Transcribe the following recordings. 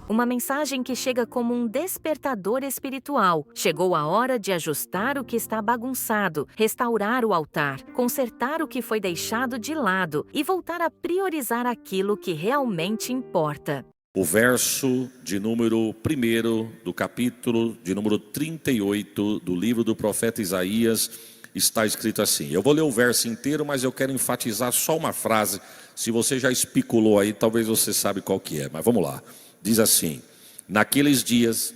Uma mensagem que chega como um despertador espiritual. Chegou a hora de ajustar o que está bagunçado, restaurar o altar, consertar o que foi deixado de lado e voltar a priorizar aquilo que realmente importa. O verso de número 1 do capítulo de número 38 do livro do profeta Isaías está escrito assim. Eu vou ler o verso inteiro, mas eu quero enfatizar só uma frase. Se você já especulou aí, talvez você sabe qual que é, mas vamos lá. Diz assim: naqueles dias,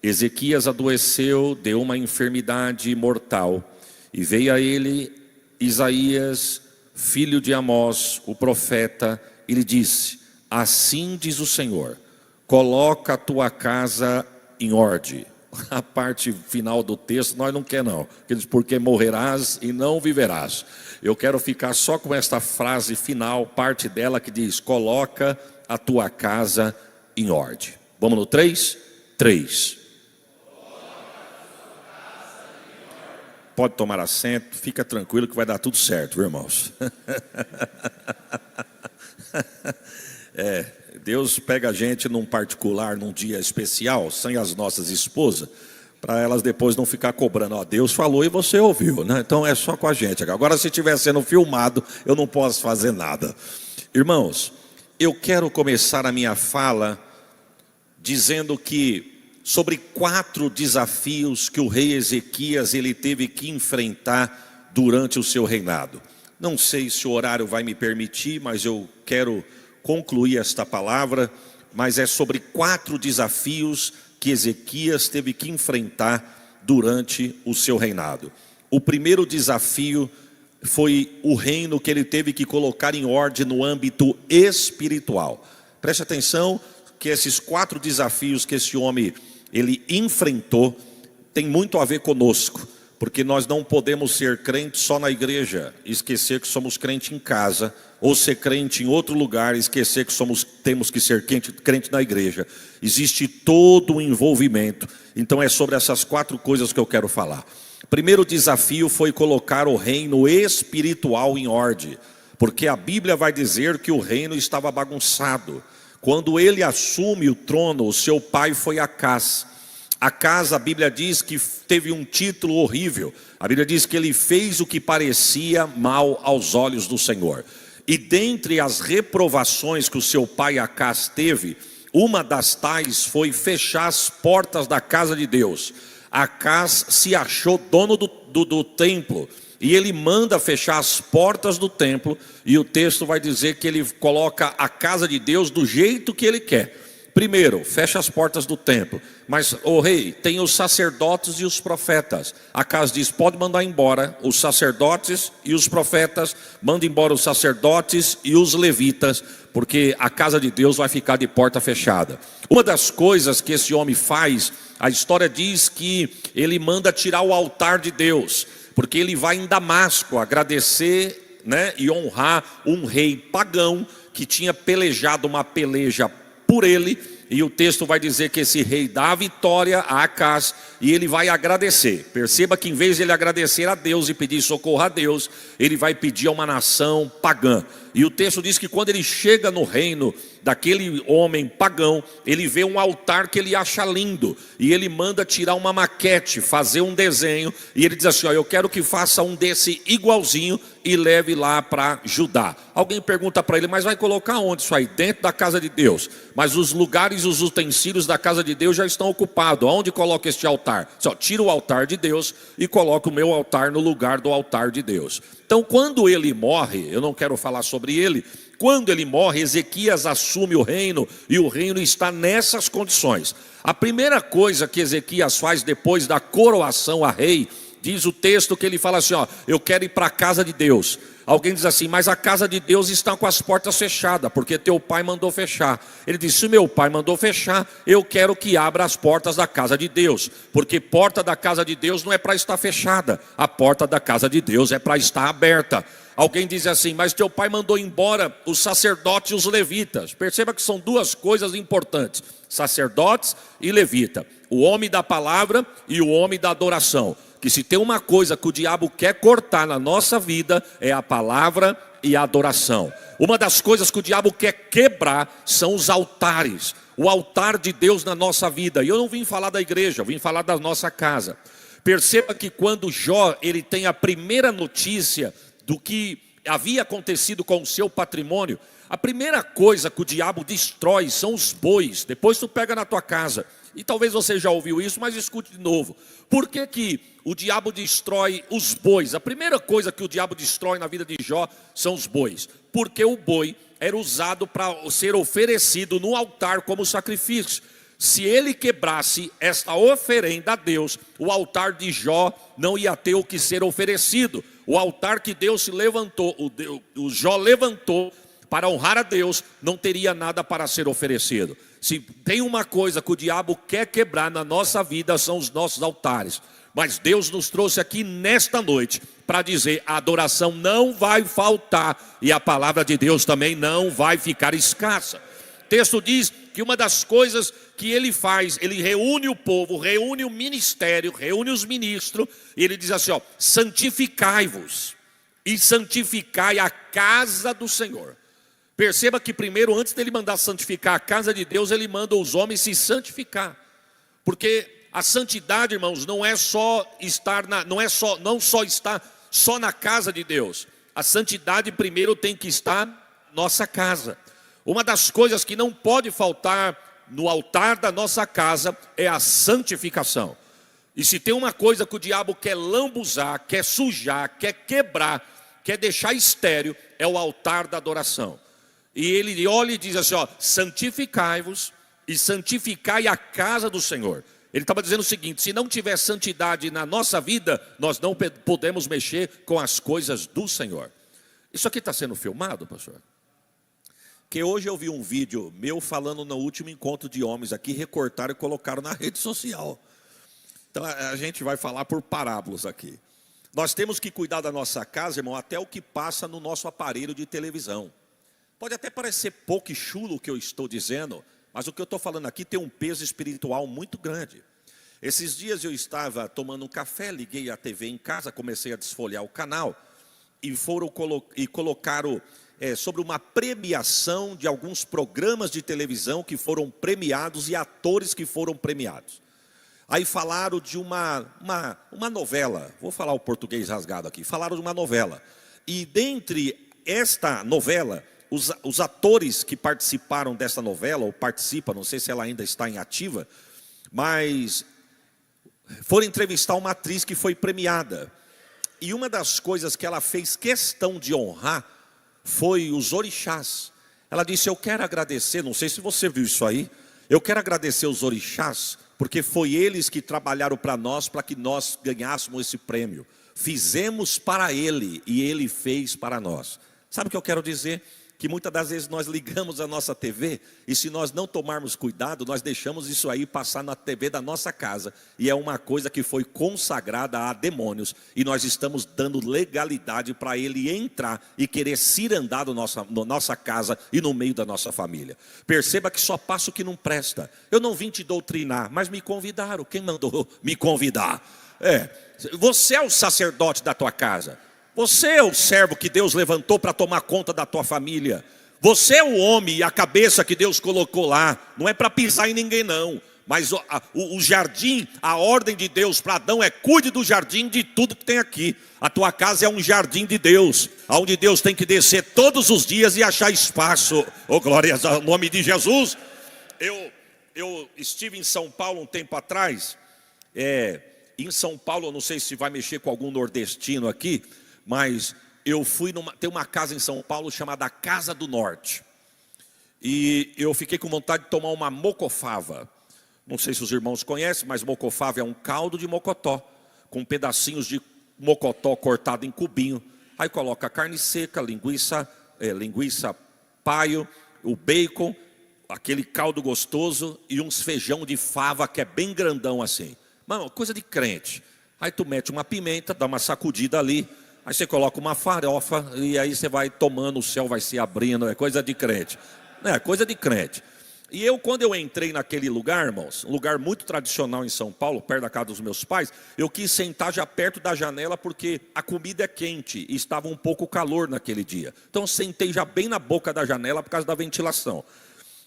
Ezequias adoeceu de uma enfermidade mortal, e veio a ele Isaías, filho de Amós, o profeta, e lhe disse: assim diz o Senhor, coloca a tua casa em ordem. A parte final do texto nós não quer não, que diz, porque morrerás e não viverás. Eu quero ficar só com esta frase final, parte dela que diz, coloca a tua casa em ordem. Vamos no 3? 3. Pode tomar assento, fica tranquilo que vai dar tudo certo, viu, irmãos? Deus pega a gente num particular, num dia especial, sem as nossas esposas, para elas depois não ficar cobrando. Ó, Deus falou e você ouviu, né? Então é só com a gente. Agora, se estiver sendo filmado, eu não posso fazer nada. Irmãos, eu quero começar a minha fala dizendo que sobre 4 desafios que o rei Ezequias ele teve que enfrentar durante o seu reinado. Não sei se o horário vai me permitir, mas eu quero concluir esta palavra, mas é sobre 4 desafios que Ezequias teve que enfrentar durante o seu reinado. O primeiro desafio foi o reino que ele teve que colocar em ordem no âmbito espiritual. Preste atenção que esses 4 desafios que esse homem ele enfrentou tem muito a ver conosco, porque nós não podemos ser crentes só na igreja, esquecer que somos crente em casa, ou ser crente em outro lugar, esquecer que temos que ser crente na igreja. Existe todo um envolvimento. Então é sobre essas 4 coisas que eu quero falar. Primeiro desafio foi colocar o reino espiritual em ordem, porque a Bíblia vai dizer que o reino estava bagunçado. Quando ele assume o trono, o seu pai foi Acás. Acás, a Bíblia diz que teve um título horrível. A Bíblia diz que ele fez o que parecia mal aos olhos do Senhor. E dentre as reprovações que o seu pai Acás teve, uma das tais foi fechar as portas da casa de Deus. Acás se achou dono do templo, e ele manda fechar as portas do templo, e o texto vai dizer que ele coloca a casa de Deus do jeito que ele quer. Primeiro, fecha as portas do templo, mas o rei tem os sacerdotes e os profetas. Acás diz, pode mandar embora os sacerdotes e os profetas, manda embora os sacerdotes e os levitas, porque a casa de Deus vai ficar de porta fechada. Uma das coisas que esse homem faz, a história diz que ele manda tirar o altar de Deus, porque ele vai em Damasco agradecer, né, e honrar um rei pagão que tinha pelejado uma peleja por ele, e o texto vai dizer que esse rei dá a vitória a Acás, e ele vai agradecer. Perceba que em vez de ele agradecer a Deus e pedir socorro a Deus, ele vai pedir a uma nação pagã. E o texto diz que quando ele chega no reino daquele homem pagão, ele vê um altar que ele acha lindo, e ele manda tirar uma maquete, fazer um desenho, e ele diz assim, ó, eu quero que faça um desse igualzinho e leve lá para Judá. Alguém pergunta para ele, mas vai colocar onde isso aí? Dentro da casa de Deus. Mas os lugares, os utensílios da casa de Deus já estão ocupados. Onde coloca este altar? Só tira o altar de Deus e coloca o meu altar no lugar do altar de Deus. Então quando ele morre, eu não quero falar sobre ele, quando ele morre, Ezequias assume o reino, e o reino está nessas condições. A primeira coisa que Ezequias faz depois da coroação a rei, diz o texto que ele fala assim, ó, eu quero ir para a casa de Deus. Alguém diz assim, mas a casa de Deus está com as portas fechadas, porque teu pai mandou fechar. Ele disse, se meu pai mandou fechar, eu quero que abra as portas da casa de Deus, porque porta da casa de Deus não é para estar fechada, a porta da casa de Deus é para estar aberta. Alguém diz assim, mas teu pai mandou embora os sacerdotes e os levitas. Perceba que são 2 coisas importantes, sacerdotes e levita, o homem da palavra e o homem da adoração. Que se tem uma coisa que o diabo quer cortar na nossa vida, é a palavra e a adoração. Uma das coisas que o diabo quer quebrar são os altares. O altar de Deus na nossa vida. E eu não vim falar da igreja, eu vim falar da nossa casa. Perceba que quando Jó, ele tem a primeira notícia do que havia acontecido com o seu patrimônio, a primeira coisa que o diabo destrói são os bois. Depois tu pega na tua casa. E talvez você já ouviu isso, mas escute de novo. Por que que o diabo destrói os bois? A primeira coisa que o diabo destrói na vida de Jó são os bois. Porque o boi era usado para ser oferecido no altar como sacrifício. Se ele quebrasse esta oferenda a Deus, o altar de Jó não ia ter o que ser oferecido. O altar que Deus se levantou, o Jó levantou para honrar a Deus, não teria nada para ser oferecido. Se tem uma coisa que o diabo quer quebrar na nossa vida, são os nossos altares. Mas Deus nos trouxe aqui nesta noite para dizer: a adoração não vai faltar e a palavra de Deus também não vai ficar escassa. O texto diz que uma das coisas que ele faz, ele reúne o povo, reúne o ministério, reúne os ministros, e ele diz assim: ó, santificai-vos e santificai a casa do Senhor. Perceba que primeiro, antes dele mandar santificar a casa de Deus, ele manda os homens se santificar. Porque a santidade, irmãos, não é só estar não só estar só na casa de Deus. A santidade primeiro tem que estar na nossa casa. Uma das coisas que não pode faltar no altar da nossa casa é a santificação. E se tem uma coisa que o diabo quer lambuzar, quer sujar, quer quebrar, quer deixar estéril, é o altar da adoração. E ele olha e diz assim, ó, santificai-vos e santificai a casa do Senhor. Ele estava dizendo o seguinte: se não tiver santidade na nossa vida, nós não podemos mexer com as coisas do Senhor. Isso aqui está sendo filmado, pastor? Que hoje eu vi um vídeo meu falando no último encontro de homens aqui, recortaram e colocaram na rede social. Então a gente vai falar por parábolas aqui. Nós temos que cuidar da nossa casa, irmão, até o que passa no nosso aparelho de televisão. Pode até parecer pouco e chulo o que eu estou dizendo, mas o que eu estou falando aqui tem um peso espiritual muito grande. Esses dias eu estava tomando um café, liguei a TV em casa, comecei a desfolhar o canal e colocaram sobre uma premiação de alguns programas de televisão que foram premiados e atores que foram premiados. Aí falaram de uma novela, vou falar o português rasgado aqui, falaram de uma novela. E dentre esta novela, os atores que participaram dessa novela, ou participam, não sei se ela ainda está em ativa, mas foram entrevistar uma atriz que foi premiada. E uma das coisas que ela fez questão de honrar foi os orixás. Ela disse: eu quero agradecer, não sei se você viu isso aí, eu quero agradecer os orixás, porque foi eles que trabalharam para que nós ganhássemos esse prêmio. Fizemos para ele e ele fez para nós. Sabe o que eu quero dizer? Que muitas das vezes nós ligamos a nossa TV e se nós não tomarmos cuidado, nós deixamos isso aí passar na TV da nossa casa. E é uma coisa que foi consagrada a demônios e nós estamos dando legalidade para ele entrar e querer cirandar na nossa casa e no meio da nossa família. Perceba que só passa o que não presta. Eu não vim te doutrinar, mas me convidaram. Quem mandou me convidar? Você é o sacerdote da tua casa. Você é o servo que Deus levantou para tomar conta da tua família. Você é o homem e a cabeça que Deus colocou lá. Não é para pisar em ninguém não. Mas o jardim, a ordem de Deus para Adão é: cuide do jardim de tudo que tem aqui. A tua casa é um jardim de Deus, onde Deus tem que descer todos os dias e achar espaço. Oh, glória ao nome de Jesus. Eu estive em São Paulo um tempo atrás. Em São Paulo, eu não sei se vai mexer com algum nordestino aqui, mas eu fui tem uma casa em São Paulo chamada Casa do Norte. E eu fiquei com vontade de tomar uma mocofava. Não sei se os irmãos conhecem, mas mocofava é um caldo de mocotó, com pedacinhos de mocotó cortado em cubinho. Aí coloca a carne seca, linguiça paio, o bacon, aquele caldo gostoso e uns feijão de fava que é bem grandão assim. Mano, coisa de crente. Aí tu mete uma pimenta, dá uma sacudida ali. Aí você coloca uma farofa e aí você vai tomando, o céu vai se abrindo. É coisa de crente. É coisa de crente. E eu, quando eu entrei naquele lugar, irmãos, um lugar muito tradicional em São Paulo, perto da casa dos meus pais, eu quis sentar já perto da janela, porque a comida é quente e estava um pouco calor naquele dia. Então eu sentei já bem na boca da janela por causa da ventilação.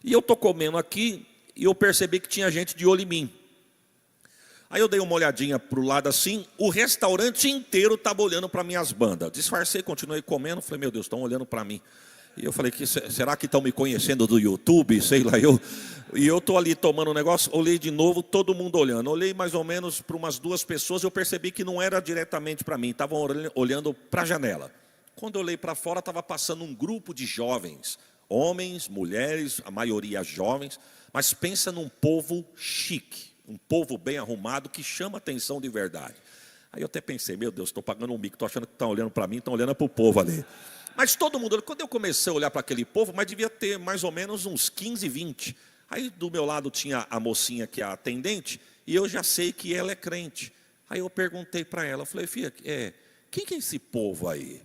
E eu estou comendo aqui e eu percebi que tinha gente de olho em mim. Aí eu dei uma olhadinha para o lado assim, o restaurante inteiro estava olhando para minhas bandas. Disfarcei, continuei comendo, falei, meu Deus, estão olhando para mim. E eu falei, será que estão me conhecendo do YouTube? Sei lá, e eu estou ali tomando um negócio, olhei de novo, todo mundo olhando. Olhei mais ou menos para umas 2 pessoas, eu percebi que não era diretamente para mim, estavam olhando para a janela. Quando eu olhei para fora, estava passando um grupo de jovens, homens, mulheres, a maioria jovens, mas pensa num povo chique, um povo bem arrumado que chama atenção de verdade. Aí eu até pensei, meu Deus, estou pagando um mico, estou achando que estão olhando para mim, estão olhando para o povo ali. Mas todo mundo, quando eu comecei a olhar para aquele povo, mas devia ter mais ou menos uns 15, 20. Aí do meu lado tinha a mocinha que é a atendente, e eu já sei que ela é crente. Aí eu perguntei para ela, eu falei, filha, quem que é esse povo aí?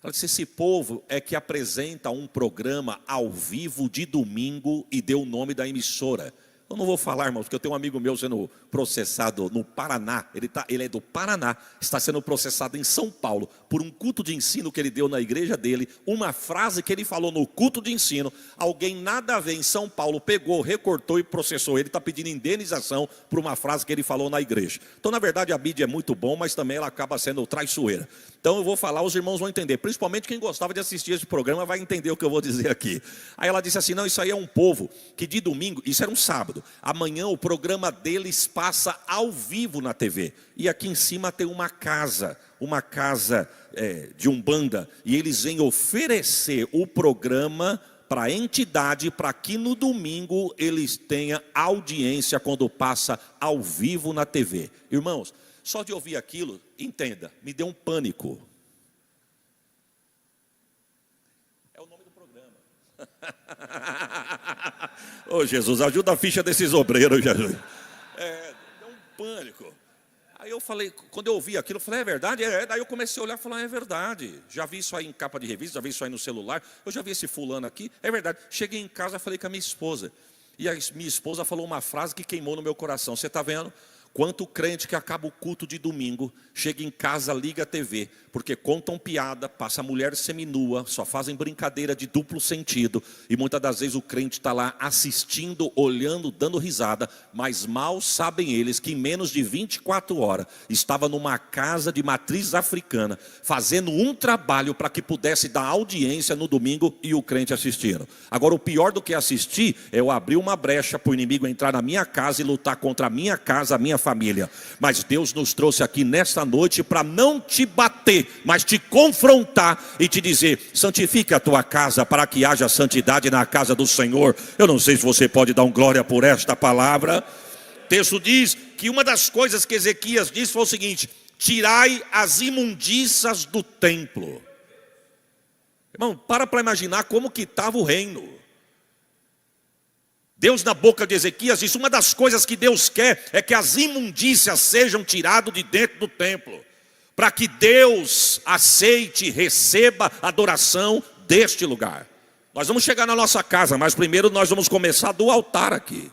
Ela disse, esse povo é que apresenta um programa ao vivo de domingo e deu o nome da emissora. Eu não vou falar, irmãos, porque eu tenho um amigo meu sendo processado no Paraná. Ele é do Paraná, está sendo processado em São Paulo por um culto de ensino que ele deu na igreja dele. Uma frase que ele falou no culto de ensino, alguém nada a ver em São Paulo pegou, recortou e processou. Ele está pedindo indenização por uma frase que ele falou na igreja. Então, na verdade, a mídia é muito bom, mas também ela acaba sendo traiçoeira. Então eu vou falar, os irmãos vão entender. Principalmente quem gostava de assistir esse programa vai entender o que eu vou dizer aqui. Aí ela disse assim, não, isso aí é um povo que de domingo, isso era um sábado, amanhã o programa deles passa ao vivo na TV. E aqui em cima tem uma casa de Umbanda. E eles vêm oferecer o programa para a entidade, para que no domingo eles tenham audiência quando passa ao vivo na TV. Irmãos, só de ouvir aquilo, entenda, me deu um pânico. É o nome do programa. Ô Jesus, ajuda a ficha desses obreiros, Jesus. Deu um pânico. Aí eu falei, quando eu ouvi aquilo, eu falei, é verdade? Daí eu comecei a olhar e falar, é verdade. Já vi isso aí em capa de revista, já vi isso aí no celular. Eu já vi esse fulano aqui, é verdade. Cheguei em casa, falei com a minha esposa. E a minha esposa falou uma frase que queimou no meu coração. Você está vendo? Quanto crente que acaba o culto de domingo, chega em casa, liga a TV, porque contam piada, passa a mulher seminua, só fazem brincadeira de duplo sentido, e muitas das vezes o crente está lá assistindo, olhando, dando risada, mas mal sabem eles que em menos de 24 horas, estava numa casa de matriz africana, fazendo um trabalho para que pudesse dar audiência no domingo e o crente assistindo. Agora o pior do que assistir, é eu abrir uma brecha para o inimigo entrar na minha casa e lutar contra a minha casa, a minha família. Mas Deus nos trouxe aqui nesta noite para não te bater, mas te confrontar e te dizer, santifique a tua casa para que haja santidade na casa do Senhor. Eu não sei se você pode dar um glória por esta palavra. O texto diz que uma das coisas que Ezequias disse foi o seguinte, tirai as imundícias do templo. Irmão, para imaginar como que estava o reino. Deus na boca de Ezequias disse, uma das coisas que Deus quer é que as imundícias sejam tiradas de dentro do templo, para que Deus aceite, receba a adoração deste lugar. Nós vamos chegar na nossa casa, mas primeiro nós vamos começar do altar aqui.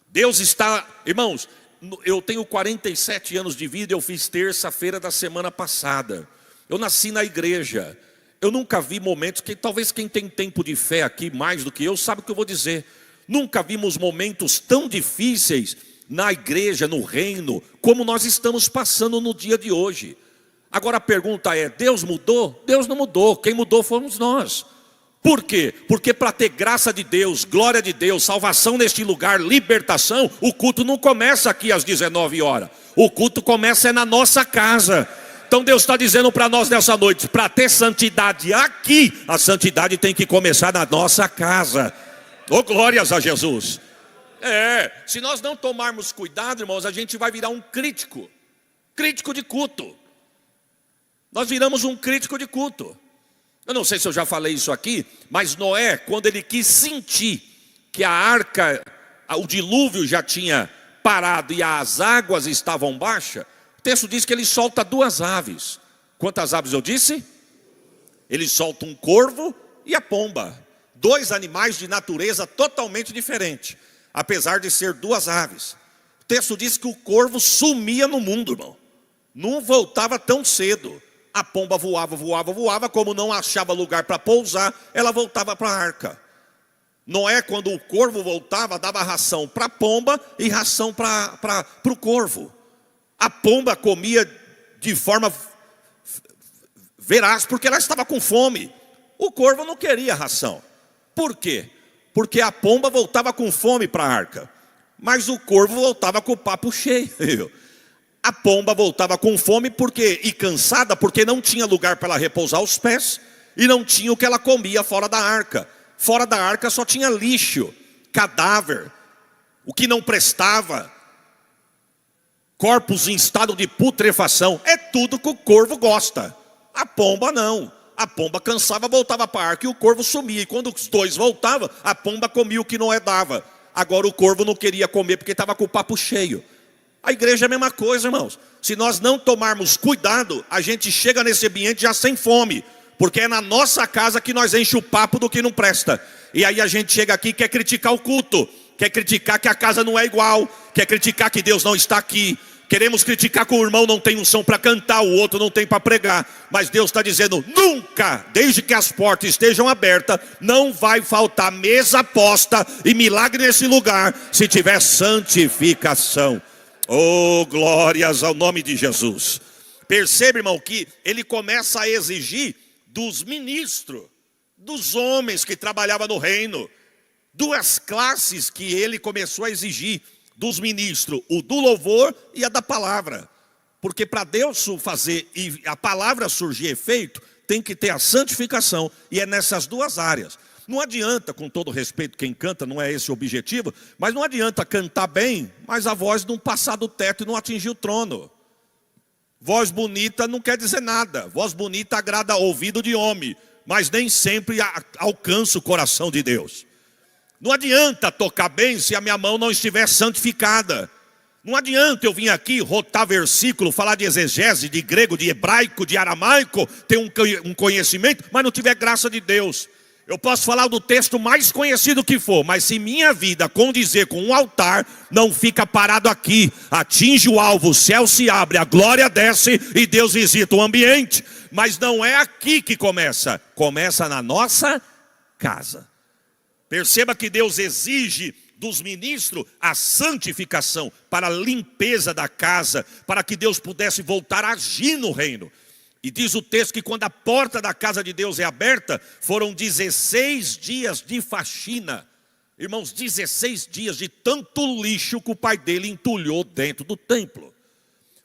Deus está, irmãos, eu tenho 47 anos de vida, eu fiz terça-feira da semana passada. Eu nasci na igreja. Eu nunca vi momentos que, talvez quem tem tempo de fé aqui mais do que eu, sabe o que eu vou dizer. Nunca vimos momentos tão difíceis na igreja, no reino, como nós estamos passando no dia de hoje. Agora a pergunta é, Deus mudou? Deus não mudou, quem mudou fomos nós. Por quê? Porque para ter graça de Deus, glória de Deus, salvação neste lugar, libertação, o culto não começa aqui às 19 horas. O culto começa na nossa casa. Então Deus está dizendo para nós nessa noite, para ter santidade aqui, a santidade tem que começar na nossa casa. Oh, glórias a Jesus. Se nós não tomarmos cuidado, irmãos, a gente vai virar um crítico de culto. Nós viramos um crítico de culto. Eu não sei se eu já falei isso aqui, mas Noé, quando ele quis sentir que a arca, o dilúvio já tinha parado e as águas estavam baixas, o texto diz que ele solta 2 aves. Quantas aves eu disse? Ele solta um corvo e a pomba. dois animais de natureza totalmente diferente, apesar de ser duas aves. O texto diz que o corvo sumia no mundo, irmão. Não voltava tão cedo. A pomba voava, como não achava lugar para pousar, ela voltava para a arca. Noé, quando o corvo voltava, dava ração para a pomba e ração para o corvo. A pomba comia de forma veraz, porque ela estava com fome. O corvo não queria ração. Por quê? Porque a pomba voltava com fome para a arca, mas o corvo voltava com o papo cheio. A pomba voltava com fome e cansada, porque não tinha lugar para ela repousar os pés, e não tinha o que ela comia fora da arca. Fora da arca só tinha lixo, cadáver, o que não prestava, corpos em estado de putrefação. É tudo que o corvo gosta. A pomba não. A pomba cansava, voltava para a arca e o corvo sumia. E quando os dois voltavam, a pomba comia o que Noé dava. Agora o corvo não queria comer porque estava com o papo cheio. A igreja é a mesma coisa, irmãos. Se nós não tomarmos cuidado, a gente chega nesse ambiente já sem fome, porque é na nossa casa que nós enche o papo do que não presta. E aí a gente chega aqui e quer criticar o culto, quer criticar que a casa não é igual, quer criticar que Deus não está aqui. Queremos criticar que o irmão não tem unção para cantar, o outro não tem para pregar. Mas Deus está dizendo, nunca, desde que as portas estejam abertas, não vai faltar mesa posta e milagre nesse lugar, se tiver santificação. Oh, glórias ao nome de Jesus. Percebe, irmão, que ele começa a exigir dos ministros, dos homens que trabalhavam no reino, duas classes que ele começou a exigir dos ministros, o do louvor e a da palavra. Porque para Deus fazer e a palavra surgir efeito, tem que ter a santificação, e é nessas duas áreas. Não adianta, com todo respeito, quem canta, não é esse o objetivo, mas não adianta cantar bem, mas a voz não passar do teto e não atingir o trono. Voz bonita não quer dizer nada. Voz bonita agrada ao ouvido de homem, mas nem sempre alcança o coração de Deus. Não adianta tocar bem se a minha mão não estiver santificada. Não adianta eu vir aqui rotar versículo, falar de exegese, de grego, de hebraico, de aramaico, ter um conhecimento, mas não tiver graça de Deus. Eu posso falar do texto mais conhecido que for, mas se minha vida condizer com um altar, não fica parado aqui. Atinge o alvo, o céu se abre, a glória desce e Deus visita o ambiente. Mas não é aqui que começa, começa na nossa casa. Perceba que Deus exige dos ministros a santificação para a limpeza da casa, para que Deus pudesse voltar a agir no reino. E diz o texto que quando a porta da casa de Deus é aberta, foram 16 dias de faxina. Irmãos, 16 dias de tanto lixo que o pai dele entulhou dentro do templo.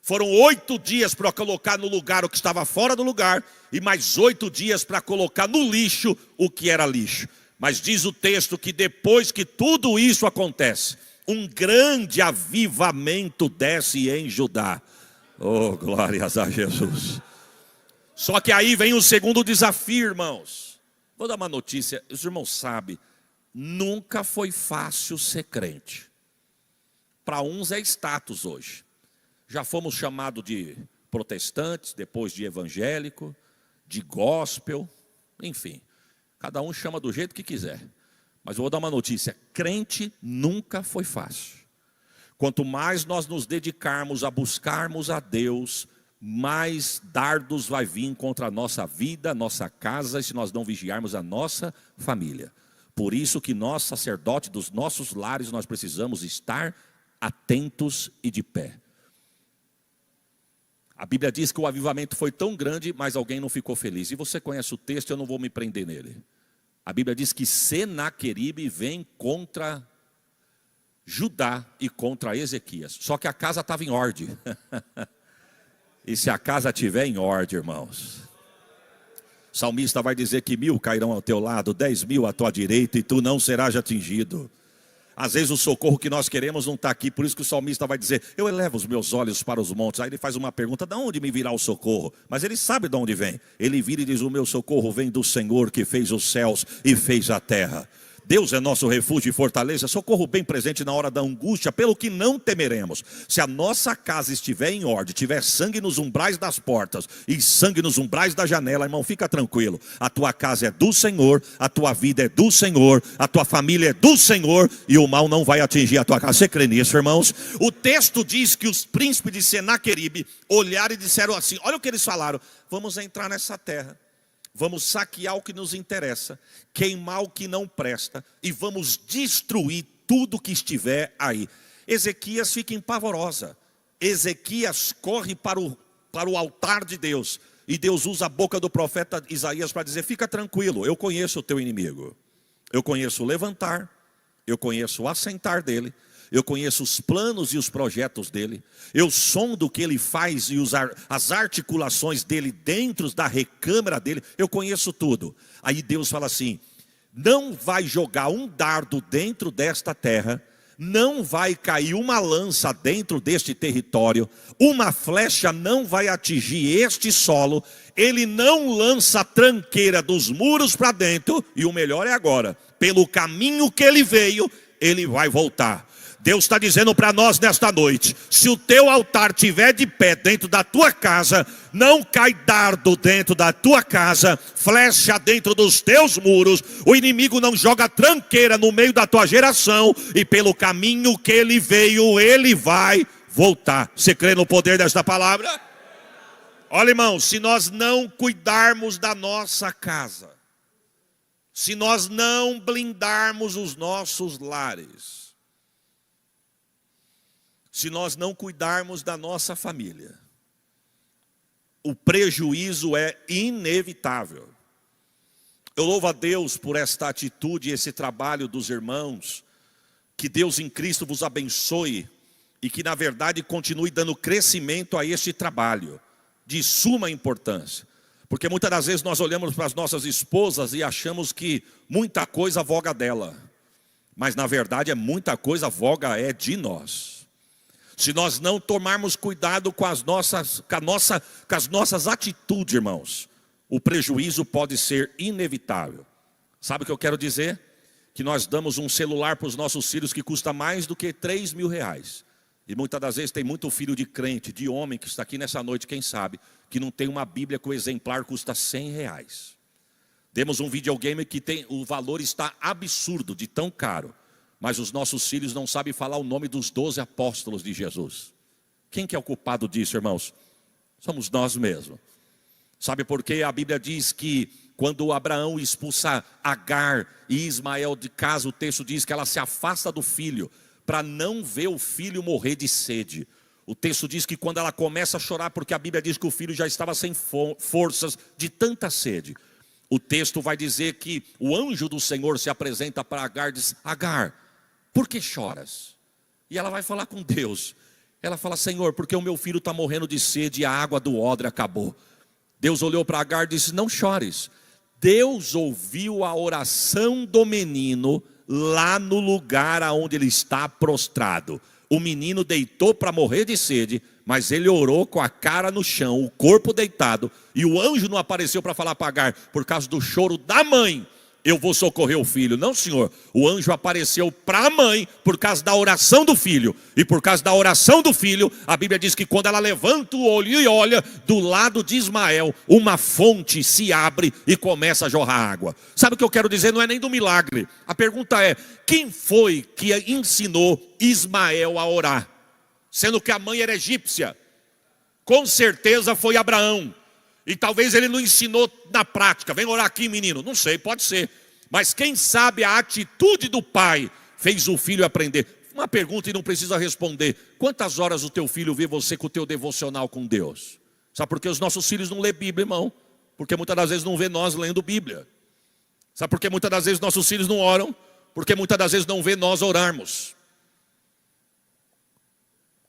Foram 8 dias para colocar no lugar o que estava fora do lugar, e mais 8 dias para colocar no lixo o que era lixo. Mas diz o texto que depois que tudo isso acontece, um grande avivamento desce em Judá. Oh, glórias a Jesus. Só que aí vem o segundo desafio, irmãos. Vou dar uma notícia, os irmãos sabem, nunca foi fácil ser crente. Para uns é status hoje. Já fomos chamados de protestantes, depois de evangélico, de gospel, enfim. Cada um chama do jeito que quiser. Mas eu vou dar uma notícia, crente nunca foi fácil. Quanto mais nós nos dedicarmos a buscarmos a Deus, mais dardos vai vir contra a nossa vida, nossa casa, se nós não vigiarmos a nossa família. Por isso que nós, sacerdotes dos nossos lares, nós precisamos estar atentos e de pé. A Bíblia diz que o avivamento foi tão grande, mas alguém não ficou feliz. E você conhece o texto, eu não vou me prender nele. A Bíblia diz que Senaqueribe vem contra Judá e contra Ezequias. Só que a casa estava em ordem. E se a casa estiver em ordem, irmãos, o salmista vai dizer que 1000 cairão ao teu lado, 10.000 à tua direita, e tu não serás atingido. Às vezes o socorro que nós queremos não está aqui, por isso que o salmista vai dizer, eu elevo os meus olhos para os montes. Aí ele faz uma pergunta, de onde me virá o socorro? Mas ele sabe de onde vem. Ele vira e diz, o meu socorro vem do Senhor que fez os céus e fez a terra. Deus é nosso refúgio e fortaleza, socorro bem presente na hora da angústia, pelo que não temeremos. Se a nossa casa estiver em ordem, tiver sangue nos umbrais das portas e sangue nos umbrais da janela, irmão, fica tranquilo. A tua casa é do Senhor, a tua vida é do Senhor, a tua família é do Senhor e o mal não vai atingir a tua casa. Você crê nisso, irmãos? O texto diz que os príncipes de Senaqueribe olharam e disseram assim, olha o que eles falaram: vamos entrar nessa terra, vamos saquear o que nos interessa, queimar o que não presta e vamos destruir tudo que estiver aí. Ezequias fica empavorosa. Ezequias corre para o altar de Deus. E Deus usa a boca do profeta Isaías para dizer: fica tranquilo, eu conheço o teu inimigo. Eu conheço o levantar, eu conheço o assentar dele. Eu conheço os planos e os projetos dele. Eu sondo o que ele faz e as articulações dele dentro da recâmara dele. Eu conheço tudo. Aí Deus fala assim: não vai jogar um dardo dentro desta terra, não vai cair uma lança dentro deste território, uma flecha não vai atingir este solo, ele não lança a tranqueira dos muros para dentro, e o melhor é agora, pelo caminho que ele veio, ele vai voltar. Deus está dizendo para nós nesta noite: se o teu altar estiver de pé dentro da tua casa, não cai dardo dentro da tua casa, flecha dentro dos teus muros, o inimigo não joga tranqueira no meio da tua geração, e pelo caminho que ele veio, ele vai voltar. Você crê no poder desta palavra? Olha, irmão, se nós não cuidarmos da nossa casa, se nós não blindarmos os nossos lares, se nós não cuidarmos da nossa família, o prejuízo é inevitável. Eu louvo a Deus por esta atitude e esse trabalho dos irmãos. Que Deus em Cristo vos abençoe e que na verdade continue dando crescimento a este trabalho de suma importância. Porque muitas das vezes nós olhamos para as nossas esposas e achamos que muita coisa voga dela. Mas na verdade muita coisa voga de nós. Se nós não tomarmos cuidado com as nossas atitudes, irmãos, o prejuízo pode ser inevitável. Sabe o que eu quero dizer? Que nós damos um celular para os nossos filhos que custa mais do que 3 mil reais. E muitas das vezes tem muito filho de crente, de homem que está aqui nessa noite, quem sabe, que não tem uma Bíblia que o exemplar custa 100 reais. Demos um videogame que o valor está absurdo, de tão caro. Mas os nossos filhos não sabem falar o nome dos 12 apóstolos de Jesus. Quem que é o culpado disso, irmãos? Somos nós mesmos. Sabe por quê? A Bíblia diz que quando Abraão expulsa Agar e Ismael de casa, o texto diz que ela se afasta do filho, para não ver o filho morrer de sede. O texto diz que quando ela começa a chorar, porque a Bíblia diz que o filho já estava sem forças de tanta sede. O texto vai dizer que o anjo do Senhor se apresenta para Agar e diz: Agar, por que choras? E ela vai falar com Deus. Ela fala: Senhor, porque o meu filho está morrendo de sede e a água do odre acabou. Deus olhou para Agar e disse: não chores. Deus ouviu a oração do menino lá no lugar onde ele está prostrado. O menino deitou para morrer de sede, mas ele orou com a cara no chão, o corpo deitado. E o anjo não apareceu para falar para Agar: por causa do choro da mãe, eu vou socorrer o filho. Não, senhor, o anjo apareceu para a mãe por causa da oração do filho. E por causa da oração do filho, a Bíblia diz que quando ela levanta o olho e olha, do lado de Ismael, uma fonte se abre e começa a jorrar água. Sabe o que eu quero dizer? Não é nem do milagre. A pergunta é: quem foi que ensinou Ismael a orar? Sendo que a mãe era egípcia. Com certeza foi Abraão. E talvez ele não ensinou na prática. Vem orar aqui, menino. Não sei, pode ser. Mas quem sabe a atitude do pai fez o filho aprender. Uma pergunta e não precisa responder: quantas horas o teu filho vê você com o teu devocional com Deus? Sabe por que os nossos filhos não lêem Bíblia, irmão? Porque muitas das vezes não vê nós lendo Bíblia. Sabe por que muitas das vezes nossos filhos não oram? Porque muitas das vezes não vê nós orarmos.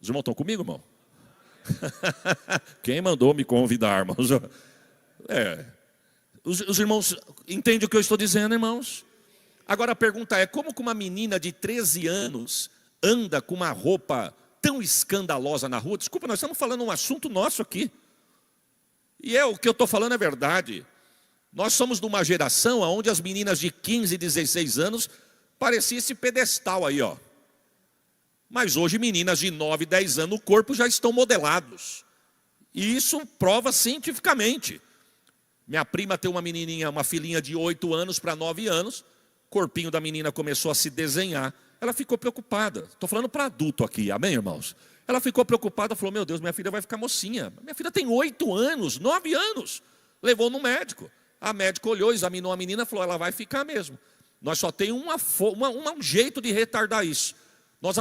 Os irmãos estão comigo, irmão? Quem mandou me convidar, irmãos? Os irmãos entendem o que eu estou dizendo, irmãos? Agora a pergunta é: como que uma menina de 13 anos anda com uma roupa tão escandalosa na rua? Desculpa, nós estamos falando um assunto nosso aqui. E o que eu estou falando é verdade. Nós somos de uma geração onde as meninas de 15, 16 anos Parecia esse pedestal aí, ó. Mas hoje meninas de 9, 10 anos, o corpo já estão modelados. E isso prova cientificamente. Minha prima tem uma menininha, uma filhinha de 8 anos para 9 anos. O corpinho da menina começou a se desenhar. Ela ficou preocupada. Estou falando para adulto aqui, amém, irmãos? Ela ficou preocupada, falou, meu Deus, minha filha vai ficar mocinha. Minha filha tem 8 anos, 9 anos. Levou no médico. A médica olhou, examinou a menina e falou, ela vai ficar mesmo. Nós só tem um jeito de retardar isso. Nós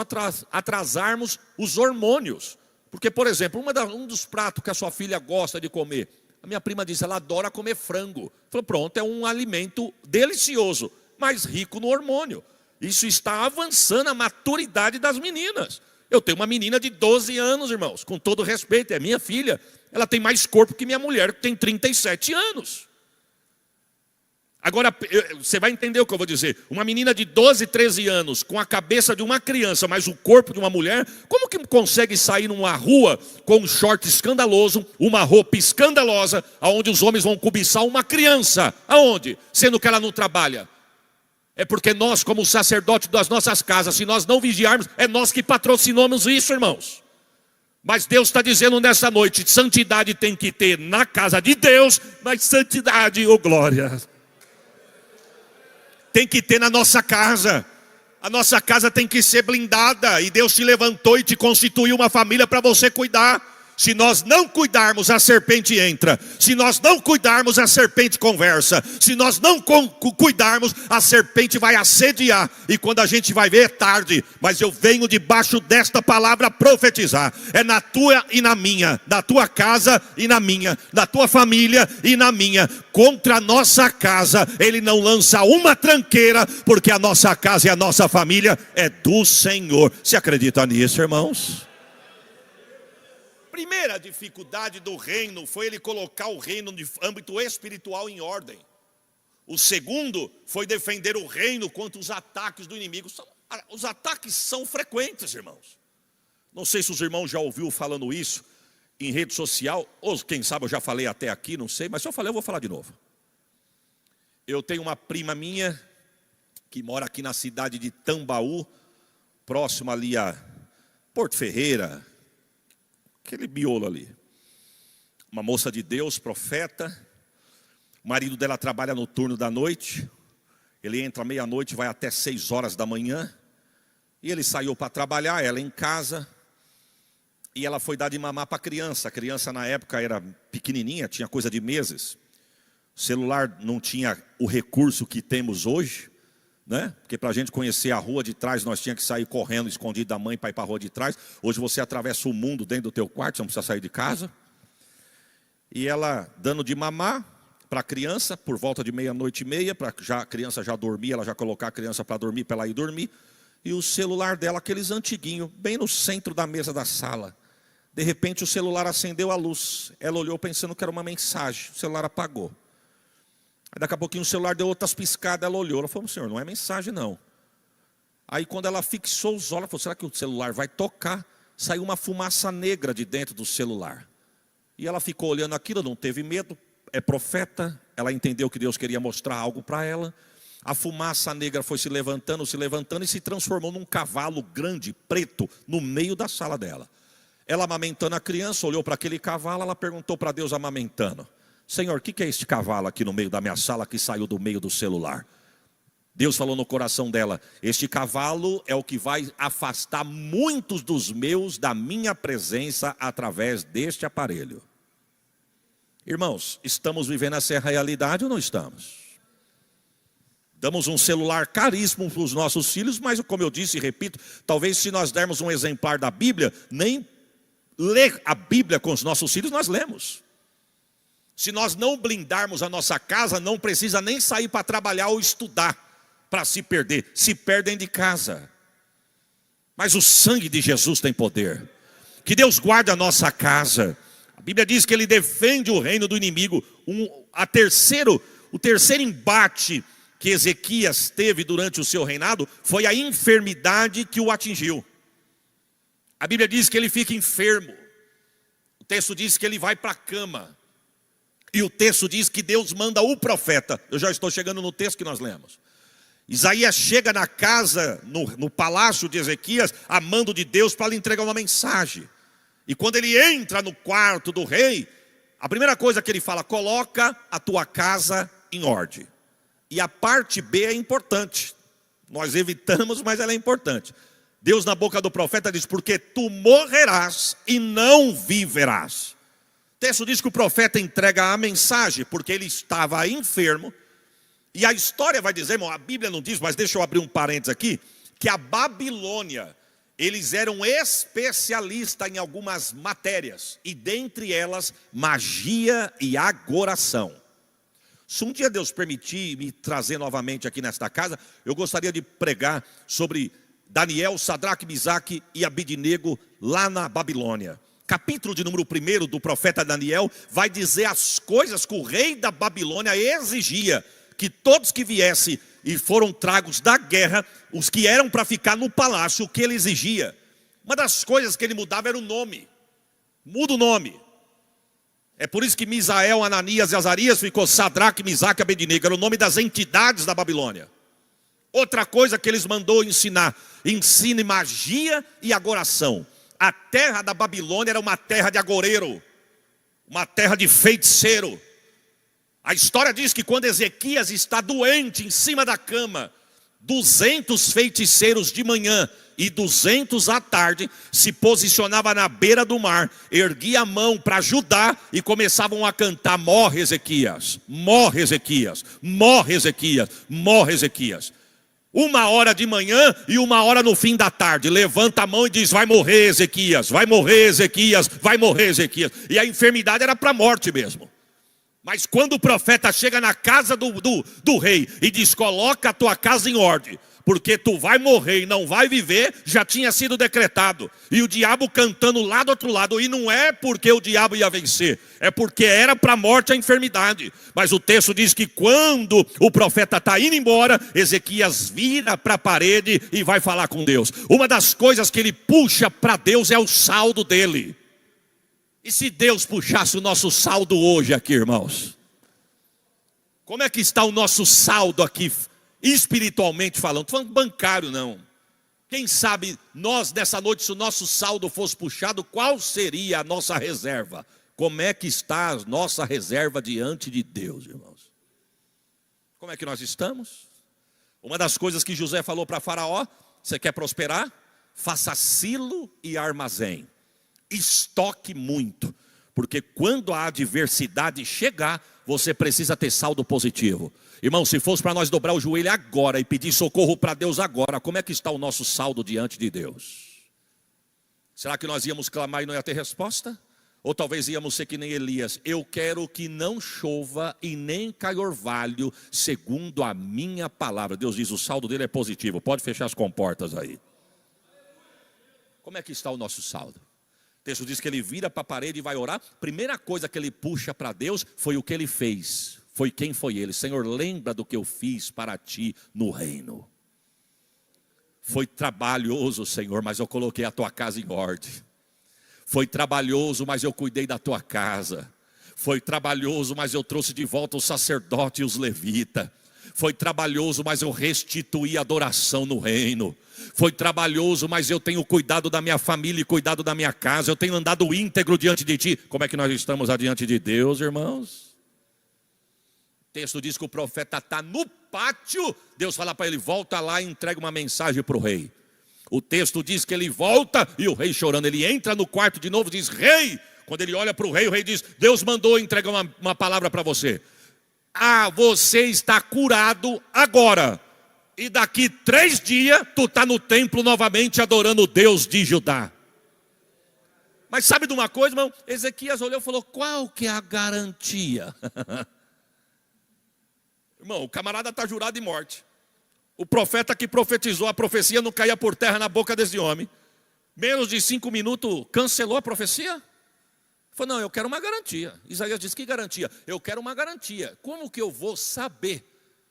atrasarmos os hormônios. Porque, por exemplo, um dos pratos que a sua filha gosta de comer, a minha prima disse, ela adora comer frango. Falou, pronto, é um alimento delicioso, mas rico no hormônio. Isso está avançando a maturidade das meninas. Eu tenho uma menina de 12 anos, irmãos, com todo respeito, é minha filha. Ela tem mais corpo que minha mulher, que tem 37 anos. Agora, você vai entender o que eu vou dizer. Uma menina de 12, 13 anos, com a cabeça de uma criança, mas o corpo de uma mulher, como que consegue sair numa rua com um short escandaloso, uma roupa escandalosa, aonde os homens vão cobiçar uma criança? Aonde? Sendo que ela não trabalha. É porque nós, como sacerdote das nossas casas, se nós não vigiarmos, é nós que patrocinamos isso, irmãos. Mas Deus está dizendo nessa noite, santidade tem que ter na casa de Deus, mas santidade, oh glória, tem que ter na nossa casa. A nossa casa tem que ser blindada. E Deus te levantou e te constituiu uma família para você cuidar. Se nós não cuidarmos, a serpente entra. Se nós não cuidarmos, a serpente conversa. Se nós não cuidarmos, a serpente vai assediar. E quando a gente vai ver, é tarde. Mas eu venho debaixo desta palavra profetizar. É na tua e na minha, na tua casa e na minha, na tua família e na minha. Contra a nossa casa, ele não lança uma tranqueira, porque a nossa casa e a nossa família é do Senhor. Você acredita nisso, irmãos? Primeira dificuldade do reino foi ele colocar o reino de âmbito espiritual em ordem. O segundo foi defender o reino contra os ataques do inimigo. Os ataques são frequentes, irmãos. Não sei se os irmãos já ouviram falando isso em rede social, ou quem sabe eu já falei até aqui, não sei, mas se eu falei eu vou falar de novo. Eu tenho uma prima minha que mora aqui na cidade de Tambaú, próximo ali a Porto Ferreira, aquele miolo ali. Uma moça de Deus, profeta. O marido dela trabalha no turno da noite. Ele entra meia-noite, vai até 6 horas da manhã. E ele saiu para trabalhar, ela em casa. E ela foi dar de mamar para a criança. A criança na época era pequenininha, tinha coisa de meses. O celular não tinha o recurso que temos hoje, né? Porque para a gente conhecer a rua de trás, nós tínhamos que sair correndo, escondido da mãe para ir para a rua de trás. Hoje você atravessa o mundo dentro do teu quarto, você não precisa sair de casa. E ela dando de mamar para a criança, por volta de 00:30, para a criança já dormir, ela já colocar a criança para dormir, para ela ir dormir. E o celular dela, aqueles antiguinhos, bem no centro da mesa da sala. De repente o celular acendeu a luz. Ela olhou pensando que era uma mensagem, o celular apagou. Aí daqui a pouquinho o celular deu outras piscadas, ela olhou, ela falou, senhor, não é mensagem não. Aí quando ela fixou os olhos, ela falou, será que o celular vai tocar? Saiu uma fumaça negra de dentro do celular. E ela ficou olhando aquilo, não teve medo, é profeta, ela entendeu que Deus queria mostrar algo para ela. A fumaça negra foi se levantando e se transformou num cavalo grande, preto, no meio da sala dela. Ela amamentando a criança, olhou para aquele cavalo, ela perguntou para Deus amamentando. Senhor, o que é este cavalo aqui no meio da minha sala que saiu do meio do celular? Deus falou no coração dela, este cavalo é o que vai afastar muitos dos meus da minha presença através deste aparelho. Irmãos, estamos vivendo essa realidade ou não estamos? Damos um celular caríssimo para os nossos filhos, mas como eu disse e repito, talvez se nós dermos um exemplar da Bíblia, nem ler a Bíblia com os nossos filhos nós lemos. Se nós não blindarmos a nossa casa, não precisa nem sair para trabalhar ou estudar para se perder. Se perdem de casa. Mas o sangue de Jesus tem poder. Que Deus guarde a nossa casa. A Bíblia diz que Ele defende o reino do inimigo. O terceiro embate que Ezequias teve durante o seu reinado foi a enfermidade que o atingiu. A Bíblia diz que ele fica enfermo. O texto diz que ele vai para a cama. E o texto diz que Deus manda o profeta. Eu já estou chegando no texto que nós lemos. Isaías chega na casa, no palácio de Ezequias, a mando de Deus para lhe entregar uma mensagem. E quando ele entra no quarto do rei, a primeira coisa que ele fala: coloca a tua casa em ordem. E a parte B é importante. Nós evitamos, mas ela é importante. Deus, na boca do profeta, diz: porque tu morrerás e não viverás. O texto diz que o profeta entrega a mensagem porque ele estava enfermo. E a história vai dizer, irmão, a Bíblia não diz, mas deixa eu abrir um parênteses aqui, que a Babilônia, eles eram especialistas em algumas matérias, e dentre elas, magia e agoração. Se um dia Deus permitir me trazer novamente aqui nesta casa, eu gostaria de pregar sobre Daniel, Sadraque, Misaque e Abidnego lá na Babilônia. Capítulo de número 1 do profeta Daniel vai dizer as coisas que o rei da Babilônia exigia, que todos que viessem e foram tragos da guerra, os que eram para ficar no palácio, o que ele exigia. Uma das coisas que ele mudava era o nome. Muda o nome. É por isso que Misael, Ananias e Azarias ficou Sadraque, Misaque e Abednego. Era o nome das entidades da Babilônia. Outra coisa que eles mandou ensinar: ensine magia e agoração. A terra da Babilônia era uma terra de agoreiro, uma terra de feiticeiro. A história diz que quando Ezequias está doente em cima da cama, 200 feiticeiros de manhã e 200 à tarde se posicionavam na beira do mar, erguiam a mão para ajudar e começavam a cantar: morre Ezequias, morre Ezequias, morre Ezequias, morre Ezequias. 1 hora de manhã e 1 hora no fim da tarde, levanta a mão e diz: vai morrer Ezequias, vai morrer Ezequias, vai morrer Ezequias. E a enfermidade era para a morte mesmo. Mas quando o profeta chega na casa do rei e diz: coloca a tua casa em ordem, porque tu vai morrer e não vai viver, já tinha sido decretado. E o diabo cantando lá do outro lado. E não é porque o diabo ia vencer, é porque era para a morte a enfermidade. Mas o texto diz que quando o profeta está indo embora, Ezequias vira para a parede e vai falar com Deus. Uma das coisas que ele puxa para Deus é o saldo dele. E se Deus puxasse o nosso saldo hoje aqui, irmãos? Como é que está o nosso saldo aqui, espiritualmente falando? Não estou falando bancário, não. Quem sabe nós, nessa noite, se o nosso saldo fosse puxado, qual seria a nossa reserva? Como é que está a nossa reserva diante de Deus, irmãos? Como é que nós estamos? Uma das coisas que José falou para Faraó: você quer prosperar? Faça silo e armazém. Estoque muito, porque quando a adversidade chegar, você precisa ter saldo positivo. Irmão, se fosse para nós dobrar o joelho agora e pedir socorro para Deus agora, como é que está o nosso saldo diante de Deus? Será que nós íamos clamar e não ia ter resposta? Ou talvez íamos ser que nem Elias: eu quero que não chova e nem caia orvalho, segundo a minha palavra. Deus diz: o saldo dele é positivo, pode fechar as comportas aí. Como é que está o nosso saldo? O texto diz que ele vira para a parede e vai orar. Primeira coisa que ele puxa para Deus foi o que ele fez. Foi quem foi ele. Senhor, lembra do que eu fiz para ti no reino. Foi trabalhoso, Senhor, mas eu coloquei a tua casa em ordem. Foi trabalhoso, mas eu cuidei da tua casa. Foi trabalhoso, mas eu trouxe de volta o sacerdote e os levitas. Foi trabalhoso, mas eu restituí a adoração no reino. Foi trabalhoso, mas eu tenho cuidado da minha família e cuidado da minha casa. Eu tenho andado íntegro diante de ti. Como é que nós estamos adiante de Deus, irmãos? O texto diz que o profeta está no pátio. Deus fala para ele: volta lá e entrega uma mensagem para o rei. O texto diz que ele volta e o rei chorando. Ele entra no quarto de novo e diz: rei. Quando ele olha para o rei diz: Deus mandou entregar uma palavra para você. Ah, você está curado agora. E daqui 3 dias, tu está no templo novamente adorando o Deus de Judá. Mas sabe de uma coisa, irmão? Ezequias olhou e falou: qual que é a garantia? Irmão, o camarada está jurado de morte. O profeta que profetizou a profecia não caía por terra na boca desse homem. Menos de 5 minutos, cancelou a profecia? Falou: não, eu quero uma garantia. Isaías disse: que garantia? Eu quero uma garantia. Como que eu vou saber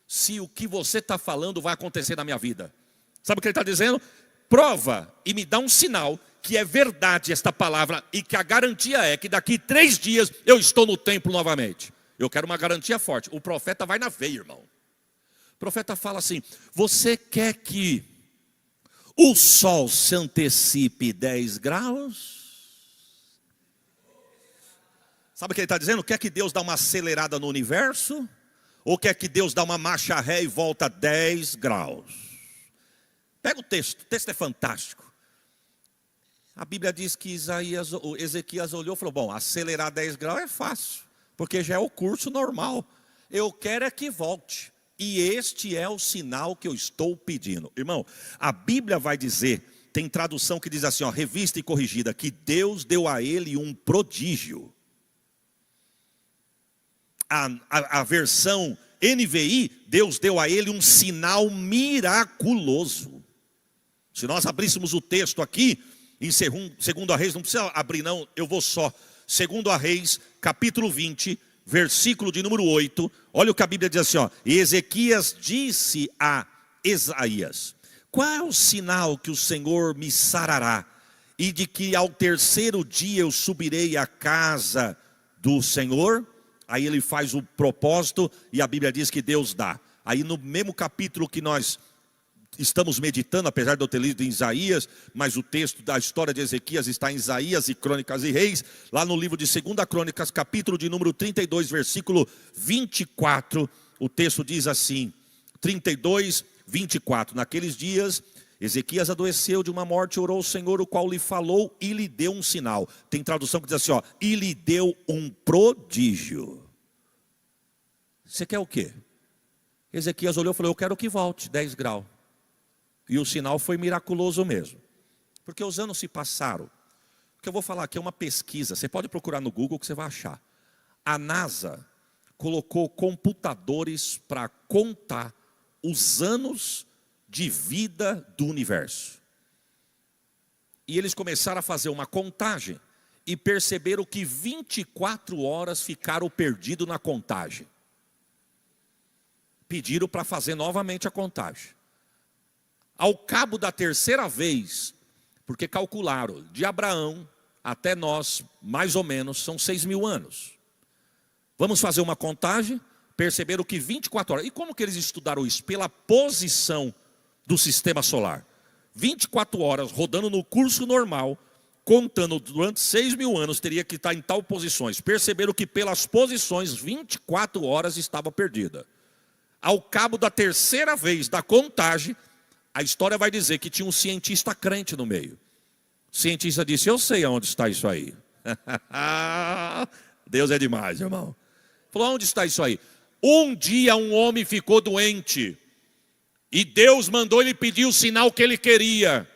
se o que você está falando vai acontecer na minha vida? Sabe o que ele está dizendo? Prova e me dá um sinal que é verdade esta palavra e que a garantia é que daqui 3 dias eu estou no templo novamente. Eu quero uma garantia forte. O profeta vai na veia, irmão. O profeta fala assim: você quer que o sol se antecipe 10 graus? Sabe o que ele está dizendo? Quer que Deus dá uma acelerada no universo? Ou quer que Deus dá uma marcha ré e volta 10 graus? Pega o texto é fantástico. A Bíblia diz que Ezequias olhou e falou: bom, acelerar 10 graus é fácil, porque já é o curso normal. Eu quero é que volte. E este é o sinal que eu estou pedindo. Irmão, a Bíblia vai dizer, tem tradução que diz assim, ó, revista e corrigida, que Deus deu a ele um prodígio. A versão NVI, Deus deu a ele um sinal miraculoso. Se nós abríssemos o texto aqui, em 2 Reis, não precisa abrir não, eu vou só. 2 Reis, capítulo 20, versículo de número 8, olha o que a Bíblia diz assim, ó. Ezequias disse a Isaías: qual é o sinal que o Senhor me sarará, e de que ao terceiro dia eu subirei à casa do Senhor? Aí ele faz o propósito e a Bíblia diz que Deus dá. Aí no mesmo capítulo que nós estamos meditando, apesar de eu ter lido em Isaías, mas o texto da história de Ezequias está em Isaías e Crônicas e Reis, lá no livro de 2 Crônicas, capítulo de número 32, versículo 24, o texto diz assim, 32, 24, naqueles dias, Ezequias adoeceu de uma morte, orou ao Senhor, o qual lhe falou e lhe deu um sinal. Tem tradução que diz assim, ó, e lhe deu um prodígio. Você quer o quê? Ezequias olhou e falou: eu quero que volte 10 graus. E o sinal foi miraculoso mesmo. Porque os anos se passaram. O que eu vou falar aqui é uma pesquisa. Você pode procurar no Google que você vai achar. A NASA colocou computadores para contar os anos de vida do universo. E eles começaram a fazer uma contagem e perceberam que 24 horas ficaram perdidos na contagem. Pediram para fazer novamente a contagem. Ao cabo da terceira vez, porque calcularam, de Abraão até nós, mais ou menos, são 6.000 anos. Vamos fazer uma contagem, perceberam que 24 horas. E como que eles estudaram isso? Pela posição do sistema solar. 24 horas rodando no curso normal, contando durante 6.000 anos, teria que estar em tal posições. Perceberam que pelas posições, 24 horas estava perdida. Ao cabo da terceira vez da contagem, a história vai dizer que tinha um cientista crente no meio. O cientista disse: eu sei aonde está isso aí. Deus é demais, irmão. Falou: onde está isso aí? Um dia um homem ficou doente. E Deus mandou ele pedir o sinal que ele queria.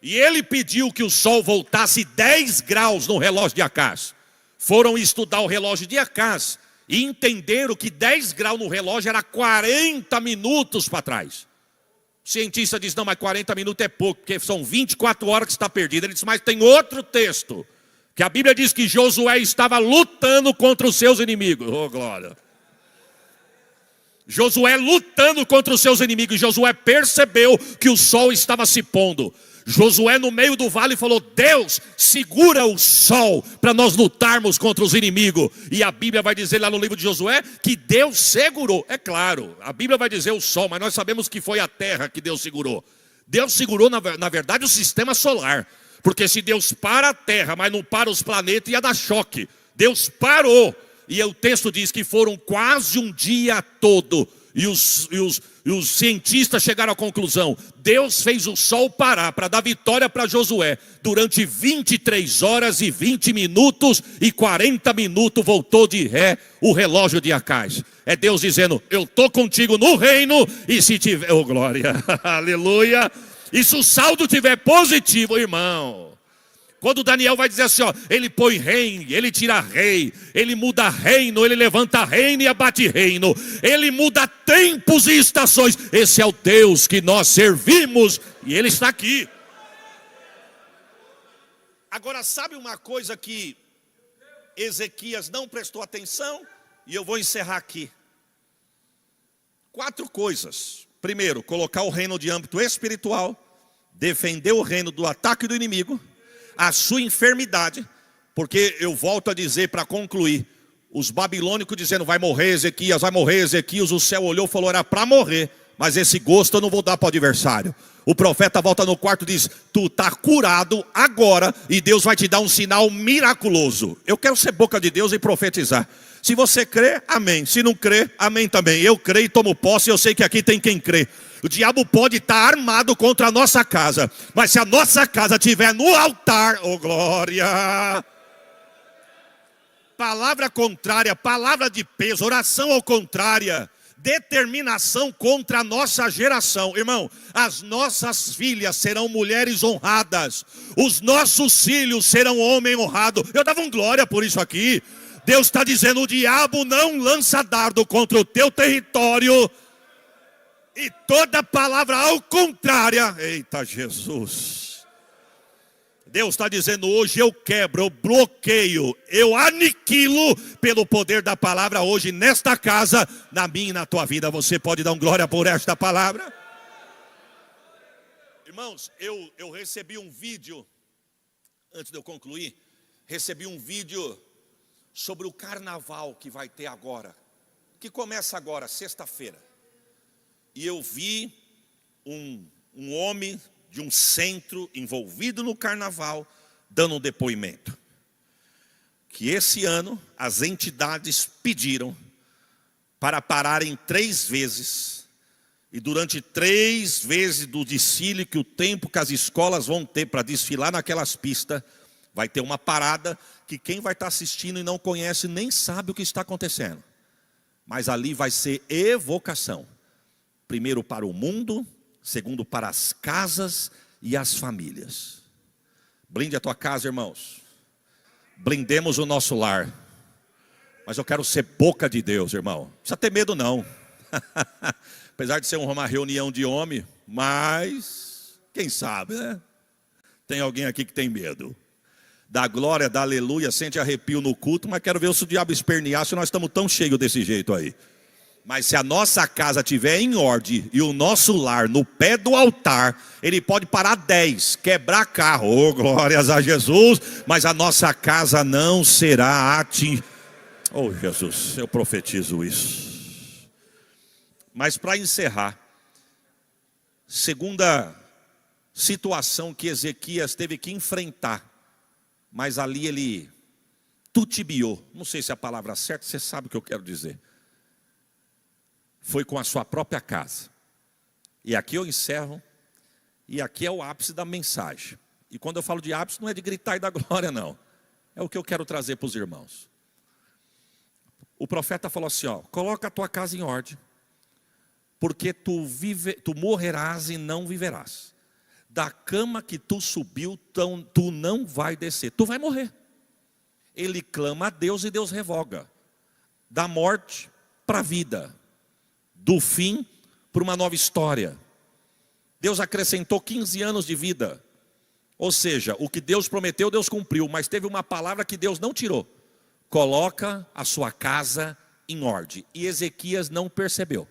E ele pediu que o sol voltasse 10 graus no relógio de Acás. Foram estudar o relógio de Acás e entenderam que 10 graus no relógio era 40 minutos para trás. O cientista diz: não, mas 40 minutos é pouco, porque são 24 horas que está perdido. Ele diz: mas tem outro texto, que a Bíblia diz que Josué estava lutando contra os seus inimigos. Oh, glória! Josué lutando contra os seus inimigos. Josué percebeu que o sol estava se pondo. Josué no meio do vale falou: Deus, segura o sol para nós lutarmos contra os inimigos. E a Bíblia vai dizer lá no livro de Josué que Deus segurou. É claro, a Bíblia vai dizer o sol, mas nós sabemos que foi a terra que Deus segurou. Deus segurou na verdade o sistema solar. Porque se Deus para a terra, mas não para os planetas, ia dar choque. Deus parou. E o texto diz que foram quase um dia todo. E os cientistas chegaram à conclusão: Deus fez o sol parar para dar vitória para Josué. Durante 23 horas e 20 minutos e 40 minutos voltou de ré o relógio de Acás. É Deus dizendo: eu estou contigo no reino. E se tiver, oh glória, aleluia. E se o saldo tiver positivo, irmão, quando Daniel vai dizer assim, ó, ele põe rei, ele tira rei, ele muda reino, ele levanta reino e abate reino, ele muda tempos e estações. Esse é o Deus que nós servimos e ele está aqui. Agora, sabe uma coisa que Ezequias não prestou atenção? E eu vou encerrar aqui. 4 coisas. Primeiro, colocar o reino de âmbito espiritual, defender o reino do ataque do inimigo, a sua enfermidade, porque eu volto a dizer para concluir, os babilônicos dizendo: vai morrer Ezequias, o céu olhou e falou: era para morrer, mas esse gosto eu não vou dar para o adversário. O profeta volta no quarto e diz: tu está curado agora e Deus vai te dar um sinal miraculoso. Eu quero ser boca de Deus e profetizar. Se você crê, amém. Se não crê, amém também. Eu creio e tomo posse, eu sei que aqui tem quem crê. O diabo pode estar armado contra a nossa casa, mas se a nossa casa estiver no altar, oh glória! Palavra contrária, palavra de peso, oração ao contrária, determinação contra a nossa geração. Irmão, as nossas filhas serão mulheres honradas, os nossos filhos serão homem honrado. Eu dava glória por isso aqui. Deus está dizendo: o diabo não lança dardo contra o teu território, e toda palavra ao contrário, eita Jesus, Deus está dizendo hoje: eu quebro, eu bloqueio, eu aniquilo pelo poder da palavra hoje nesta casa, na minha e na tua vida. Você pode dar glória por esta palavra? Irmãos, eu recebi um vídeo, antes de eu concluir, recebi um vídeo sobre o carnaval que vai ter agora, que começa agora, sexta-feira. E eu vi um homem de um centro envolvido no carnaval dando um depoimento. Que esse ano as entidades pediram para pararem 3 vezes. E durante 3 vezes do desfile, que o tempo que as escolas vão ter para desfilar naquelas pistas, vai ter uma parada que quem vai estar assistindo e não conhece nem sabe o que está acontecendo. Mas ali vai ser evocação. Primeiro para o mundo, segundo para as casas e as famílias. Blinde a tua casa, irmãos. Blindemos o nosso lar. Mas eu quero ser boca de Deus, irmão. Não precisa ter medo não. Apesar de ser uma reunião de homem, mas quem sabe, né? Tem alguém aqui que tem medo. Dá glória, dá aleluia, sente arrepio no culto, mas quero ver se o diabo espernear, se nós estamos tão cheios desse jeito aí. Mas se a nossa casa estiver em ordem e o nosso lar no pé do altar, ele pode parar 10, quebrar carro, oh, glórias a Jesus, mas a nossa casa não será atingida. Oh Jesus, eu profetizo isso. Mas para encerrar, segunda situação que Ezequias teve que enfrentar, mas ali ele tutibiou, não sei se é a palavra certa, você sabe o que eu quero dizer. Foi com a sua própria casa. E aqui eu encerro, e aqui é o ápice da mensagem. E quando eu falo de ápice, não é de gritar e dar glória, não. É o que eu quero trazer para os irmãos. O profeta falou assim, ó: coloca a tua casa em ordem, porque tu morrerás e não viverás. Da cama que tu subiu, tu não vai descer, tu vai morrer. Ele clama a Deus e Deus revoga. Da morte para a vida, do fim para uma nova história. Deus acrescentou 15 anos de vida. Ou seja, o que Deus prometeu, Deus cumpriu. Mas teve uma palavra que Deus não tirou: coloca a sua casa em ordem. E Ezequias não percebeu.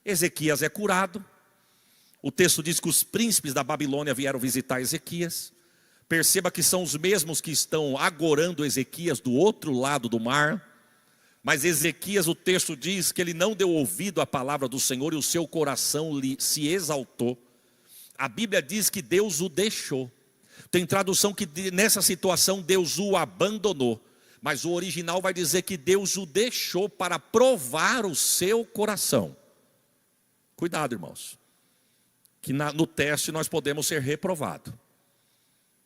Ezequias é curado. O texto diz que os príncipes da Babilônia vieram visitar Ezequias. Perceba que são os mesmos que estão agorando Ezequias do outro lado do mar. Mas Ezequias, o texto diz que ele não deu ouvido à palavra do Senhor e o seu coração se exaltou. A Bíblia diz que Deus o deixou. Tem tradução que nessa situação Deus o abandonou. Mas o original vai dizer que Deus o deixou para provar o seu coração. Cuidado, irmãos, que no teste nós podemos ser reprovados.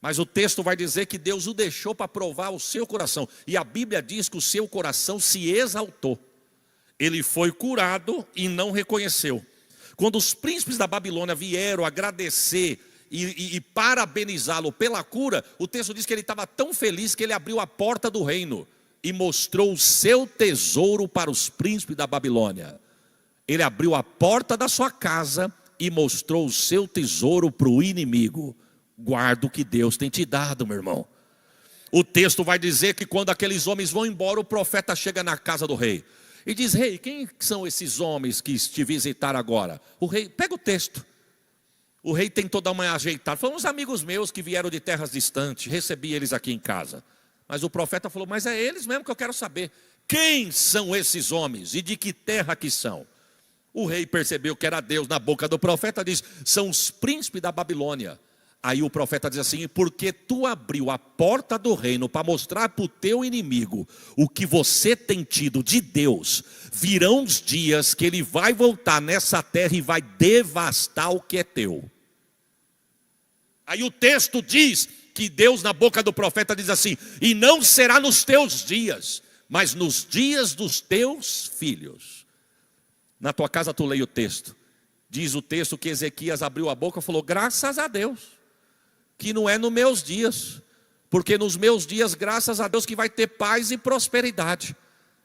Mas o texto vai dizer que Deus o deixou para provar o seu coração. E a Bíblia diz que o seu coração se exaltou. Ele foi curado e não reconheceu. Quando os príncipes da Babilônia vieram agradecer e parabenizá-lo pela cura, o texto diz que ele estava tão feliz que ele abriu a porta do reino e mostrou o seu tesouro para os príncipes da Babilônia. Ele abriu a porta da sua casa e mostrou o seu tesouro para o inimigo. Guarda o que Deus tem te dado, meu irmão. O texto vai dizer que quando aqueles homens vão embora, o profeta chega na casa do rei e diz: rei, quem são esses homens que te visitaram agora? O rei, pega o texto. O rei tentou dar uma ajeitada. Foram uns amigos meus que vieram de terras distantes, recebi eles aqui em casa. Mas o profeta falou: mas é eles mesmo que eu quero saber. Quem são esses homens e de que terra que são? O rei percebeu que era Deus na boca do profeta, diz: são os príncipes da Babilônia. Aí o profeta diz assim: porque tu abriu a porta do reino para mostrar para o teu inimigo o que você tem tido de Deus, virão os dias que ele vai voltar nessa terra e vai devastar o que é teu. Aí o texto diz que Deus na boca do profeta diz assim: e não será nos teus dias, mas nos dias dos teus filhos. Na tua casa tu leia o texto. Diz o texto que Ezequias abriu a boca e falou: graças a Deus que não é nos meus dias, porque nos meus dias, graças a Deus, que vai ter paz e prosperidade.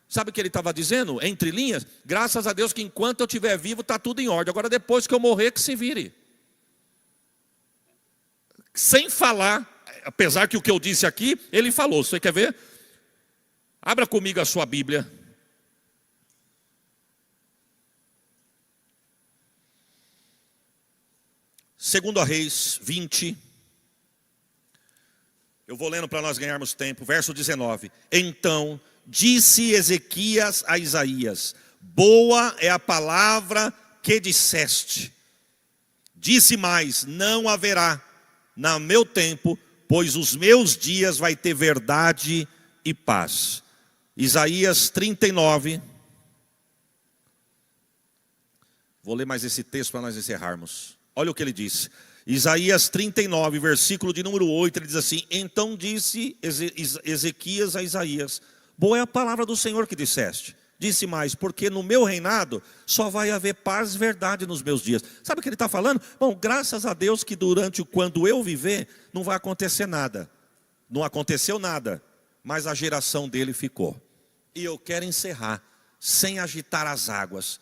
Sabe o que ele estava dizendo? Entre linhas: graças a Deus que enquanto eu estiver vivo está tudo em ordem, agora depois que eu morrer que se vire. Sem falar, apesar que o que eu disse aqui, ele falou. Você quer ver? Abra comigo a sua Bíblia. Segundo a Reis 20. Eu vou lendo para nós ganharmos tempo. Verso 19. Então disse Ezequias a Isaías: boa é a palavra que disseste. Disse mais: não haverá no meu tempo, pois os meus dias vai ter verdade e paz. Isaías 39. Vou ler mais esse texto para nós encerrarmos. Olha o que ele disse. Isaías 39, versículo de número 8, ele diz assim: então disse Ezequias a Isaías: boa é a palavra do Senhor que disseste. Disse mais: porque no meu reinado só vai haver paz e verdade nos meus dias. Sabe o que ele está falando? Bom, graças a Deus que quando eu viver, não vai acontecer nada. Não aconteceu nada, mas a geração dele ficou. E eu quero encerrar sem agitar as águas,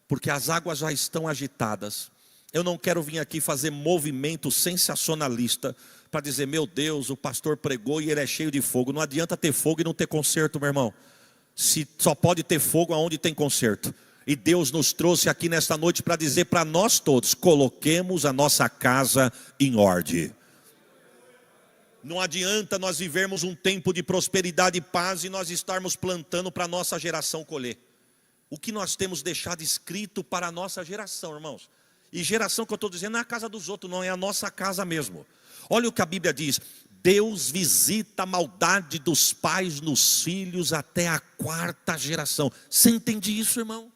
porque as águas já estão agitadas. Eu não quero vir aqui fazer movimento sensacionalista para dizer: meu Deus, o pastor pregou e ele é cheio de fogo. Não adianta ter fogo e não ter conserto, meu irmão. Só pode ter fogo aonde tem conserto. E Deus nos trouxe aqui nesta noite para dizer para nós todos: coloquemos a nossa casa em ordem. Não adianta nós vivermos um tempo de prosperidade e paz e nós estarmos plantando para a nossa geração colher. O que nós temos deixado escrito para a nossa geração, irmãos. E geração que eu estou dizendo não é a casa dos outros, não, é a nossa casa mesmo. Olha o que a Bíblia diz: Deus visita a maldade dos pais nos filhos até a 4ª geração. Você entende isso, irmão?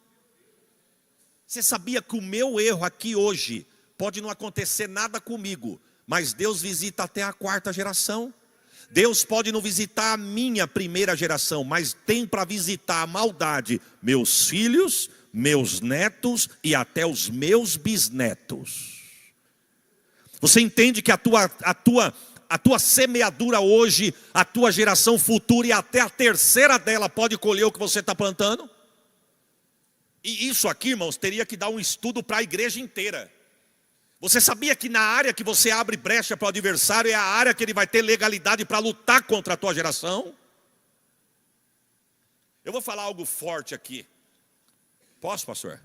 Você sabia que o meu erro aqui hoje pode não acontecer nada comigo, mas Deus visita até a 4ª geração? Deus pode não visitar a minha primeira geração, mas tem para visitar a maldade meus filhos, meus netos e até os meus bisnetos. Você entende que a tua semeadura hoje, a tua geração futura e até a 3ª dela pode colher o que você está plantando? E isso aqui, irmãos, teria que dar um estudo para a igreja inteira. Você sabia que na área que você abre brecha para o adversário é a área que ele vai ter legalidade para lutar contra a tua geração? Eu vou falar algo forte aqui. Posso, pastor?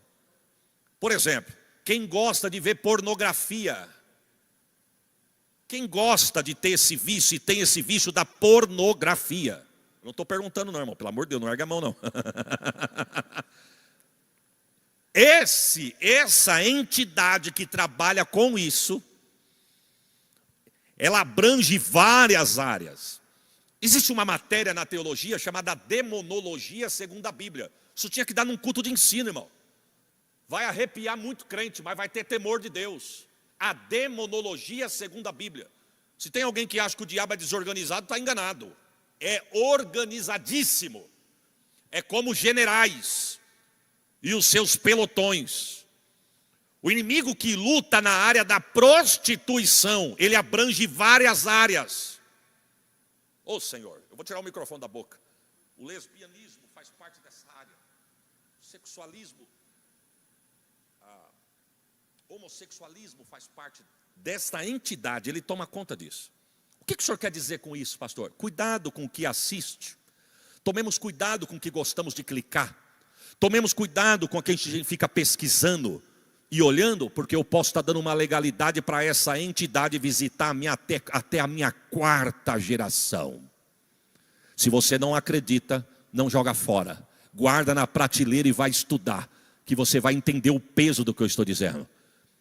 Por exemplo, quem gosta de ver pornografia, quem gosta de ter esse vício e tem esse vício da pornografia? Não estou perguntando não, irmão, pelo amor de Deus, não ergue a mão não. Essa entidade que trabalha com isso, ela abrange várias áreas. Existe uma matéria na teologia chamada demonologia segundo a Bíblia. Isso tinha que dar num culto de ensino, irmão. Vai arrepiar muito crente, mas vai ter temor de Deus. A demonologia segundo a Bíblia. Se tem alguém que acha que o diabo é desorganizado, está enganado. É organizadíssimo. É como generais e os seus pelotões. O inimigo que luta na área da prostituição, ele abrange várias áreas. Ô Senhor, eu vou tirar o microfone da boca. O lesbianismo faz parte dessa área. O sexualismo, homossexualismo faz parte desta entidade, ele toma conta disso. O que o senhor quer dizer com isso, pastor? Cuidado com o que assiste. Tomemos cuidado com o que gostamos de clicar. Tomemos cuidado com o que a gente fica pesquisando e olhando, porque eu posso estar dando uma legalidade para essa entidade visitar até a minha 4ª geração. Se você não acredita, não joga fora. Guarda na prateleira e vai estudar. que você vai entender o peso do que eu estou dizendo.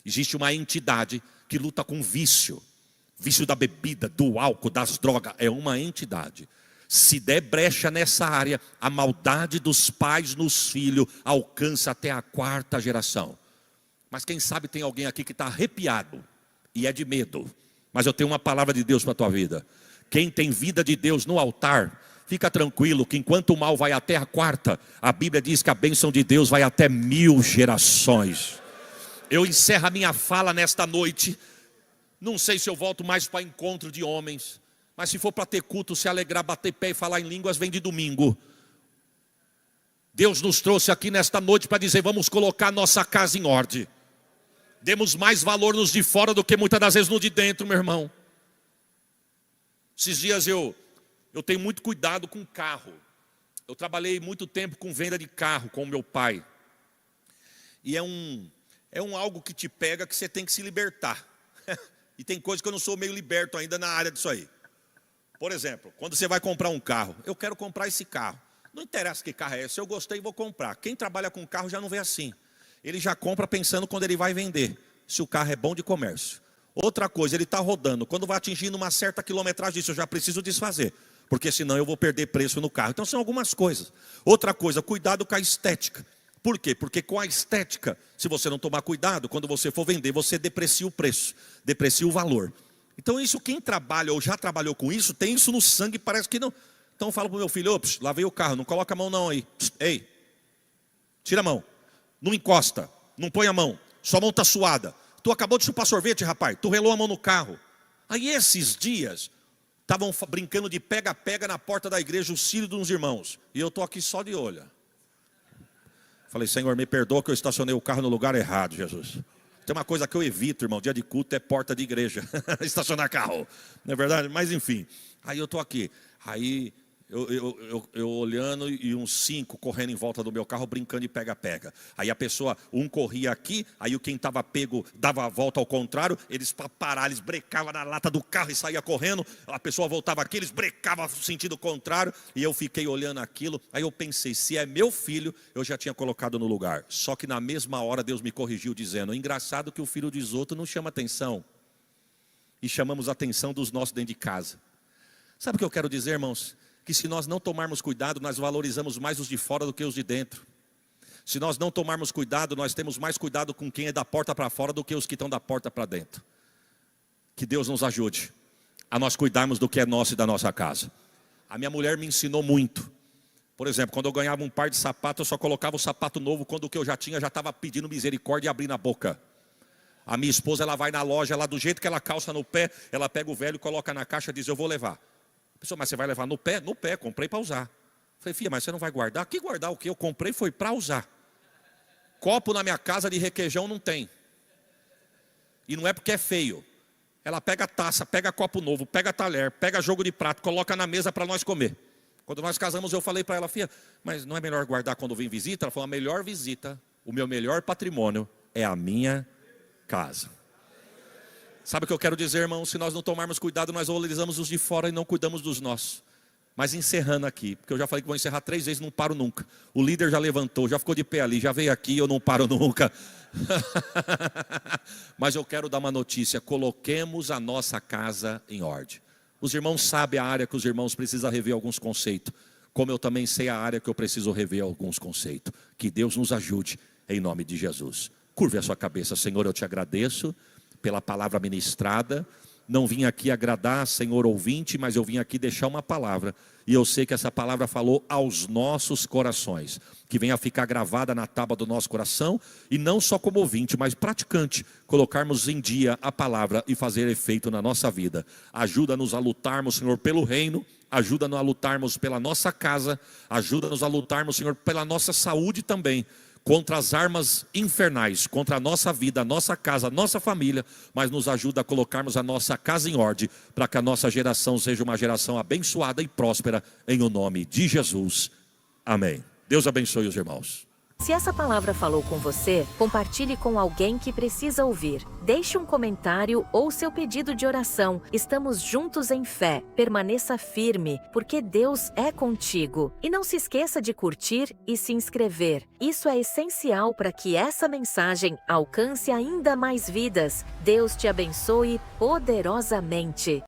Existe uma entidade que luta com vício. Vício da bebida, do álcool, das drogas. É uma entidade. Se der brecha nessa área, a maldade dos pais nos filhos alcança até a 4ª geração. Mas quem sabe tem alguém aqui que está arrepiado e é de medo. Mas eu tenho uma palavra de Deus para a tua vida. Quem tem vida de Deus no altar, fica tranquilo que enquanto o mal vai até a 4ª, a Bíblia diz que a bênção de Deus vai até 1000 gerações. Eu encerro a minha fala nesta noite. Não sei se eu volto mais para encontro de homens, mas se for para ter culto, se alegrar, bater pé e falar em línguas, vem de domingo. Deus nos trouxe aqui nesta noite para dizer, vamos colocar nossa casa em ordem. Demos mais valor nos de fora do que muitas das vezes no de dentro, meu irmão. Esses dias eu tenho muito cuidado com carro. Eu trabalhei muito tempo com venda de carro com o meu pai. E é um algo que te pega que você tem que se libertar. E tem coisas que eu não sou meio liberto ainda na área disso aí. Por exemplo, quando você vai comprar um carro, eu quero comprar esse carro. Não interessa que carro é esse, se eu gostei vou comprar. Quem trabalha com carro já não vê assim. Ele já compra pensando quando ele vai vender, se o carro é bom de comércio. Outra coisa, ele está rodando, quando vai atingindo uma certa quilometragem, isso eu já preciso desfazer, porque senão eu vou perder preço no carro. Então são algumas coisas. Outra coisa, cuidado com a estética. Por quê? Porque com a estética, se você não tomar cuidado, quando você for vender, você deprecia o preço, deprecia o valor. Então isso, quem trabalha ou já trabalhou com isso, tem isso no sangue, parece que não. Então eu falo para o meu filho, ops, lavei o carro, não coloca a mão não aí. Ei, tira a mão, não encosta, não põe a mão, sua mão está suada. Tu acabou de chupar sorvete, rapaz, tu relou a mão no carro. Aí esses dias, estavam brincando de pega-pega na porta da igreja, os filhos de uns irmãos. E eu estou aqui só de olho. Falei, Senhor, me perdoa que eu estacionei o carro no lugar errado, Jesus. Tem uma coisa que eu evito, irmão, dia de culto é porta de igreja, estacionar carro, não é verdade? Mas enfim, aí eu estou aqui, aí eu olhando e uns 5 correndo em volta do meu carro, brincando de pega-pega. Aí a pessoa, um corria aqui, aí quem estava pego dava a volta ao contrário, eles para parar, eles brecavam na lata do carro e saía correndo, a pessoa voltava aqui, eles brecavam no sentido contrário, e eu fiquei olhando aquilo, aí eu pensei, se é meu filho, eu já tinha colocado no lugar. Só que na mesma hora Deus me corrigiu dizendo, engraçado que o filho dos outros não chama atenção, e chamamos a atenção dos nossos dentro de casa. Sabe o que eu quero dizer, irmãos? Que se nós não tomarmos cuidado, nós valorizamos mais os de fora do que os de dentro. Se nós não tomarmos cuidado, nós temos mais cuidado com quem é da porta para fora do que os que estão da porta para dentro. Que Deus nos ajude a nós cuidarmos do que é nosso e da nossa casa. A minha mulher me ensinou muito. Por exemplo, quando eu ganhava um par de sapato, eu só colocava o sapato novo quando o que eu já tinha já estava pedindo misericórdia e abrindo a boca. A minha esposa, ela vai na loja, ela do jeito que ela calça no pé, ela pega o velho, coloca na caixa e diz, eu vou levar. Pessoal, mas você vai levar no pé? No pé, comprei para usar. Falei, filha, mas você não vai guardar? Que guardar o que eu comprei foi para usar. Copo na minha casa de requeijão não tem. E não é porque é feio. Ela pega taça, pega copo novo, pega talher, pega jogo de prato, coloca na mesa para nós comer. Quando nós casamos, eu falei para ela, filha, mas não é melhor guardar quando vem visita? Ela falou, a melhor visita, o meu melhor patrimônio é a minha casa. Sabe o que eu quero dizer, irmão? Se nós não tomarmos cuidado, nós valorizamos os de fora e não cuidamos dos nossos. Mas encerrando aqui, porque eu já falei que vou encerrar 3 vezes, não paro nunca. O líder já levantou, já ficou de pé ali, já veio aqui, eu não paro nunca. Mas eu quero dar uma notícia, coloquemos a nossa casa em ordem. Os irmãos sabem a área que os irmãos precisam rever alguns conceitos, como eu também sei a área que eu preciso rever alguns conceitos. Que Deus nos ajude, em nome de Jesus. Curve a sua cabeça, Senhor, eu te agradeço pela palavra ministrada. Não vim aqui agradar, Senhor ouvinte, mas eu vim aqui deixar uma palavra. E eu sei que essa palavra falou aos nossos corações. Que venha ficar gravada na tábua do nosso coração. E não só como ouvinte, mas praticante. Colocarmos em dia a palavra e fazer efeito na nossa vida. Ajuda-nos a lutarmos, Senhor, pelo reino. Ajuda-nos a lutarmos pela nossa casa. Ajuda-nos a lutarmos, Senhor, pela nossa saúde também. Contra as armas infernais, contra a nossa vida, a nossa casa, a nossa família, mas nos ajuda a colocarmos a nossa casa em ordem, para que a nossa geração seja uma geração abençoada e próspera, em o nome de Jesus. Amém. Deus abençoe os irmãos. Se essa palavra falou com você, compartilhe com alguém que precisa ouvir. Deixe um comentário ou seu pedido de oração. Estamos juntos em fé. Permaneça firme, porque Deus é contigo. E não se esqueça de curtir e se inscrever. Isso é essencial para que essa mensagem alcance ainda mais vidas. Deus te abençoe poderosamente.